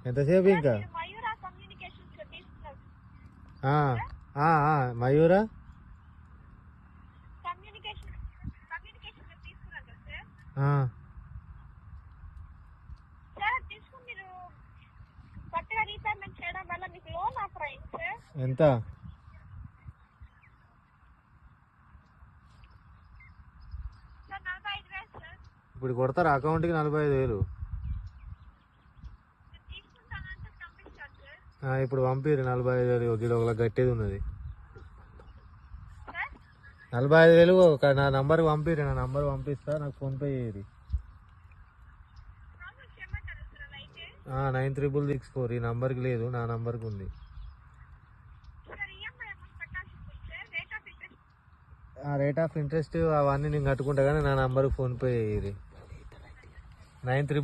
ఎంతసేపు ఇంకా మయూరా కమ్యూనికేషన్స్ లో తీసుకున్నారు. మయూరా కమ్యూనికేషన్ లో తీసుకున్నారు కదా ఆ, సార్ తీసుకుని మీరు కొత్తగా రీపేమెంట్ చేయడం వల్ల మీకు లోన్ ఆఫర్ అయింది సార్. ఎంత? Sir 45,000 sir. ఇప్పుడు కొడతారు అకౌంట్కి 45,000. తీసుకుంటానంటే పంపిస్తాను సార్. ఇప్పుడు పంపిరు 45,000. ఒక గట్టేది ఉన్నది సార్ 45,000 నా నంబర్కి పంపిరు. నా నంబర్ పంపిస్తా, నాకు ఫోన్పే చేయరు. ప్రాబ్లమ్ చేయమంటారా సార్ అలా అయితే? 9364 ఈ నంబర్కి లేదు, నా నంబర్కి ఉంది. సార్ ఈఎంఐ అమౌంట్ కట్టాల్సి ఉంటుంది సార్. రేట్ ఆఫ్ ఇంట్రెస్ట్ అవన్నీ నేను కట్టుకుంటా, కానీ నా నంబర్కి ఫోన్పే చేయరు. 93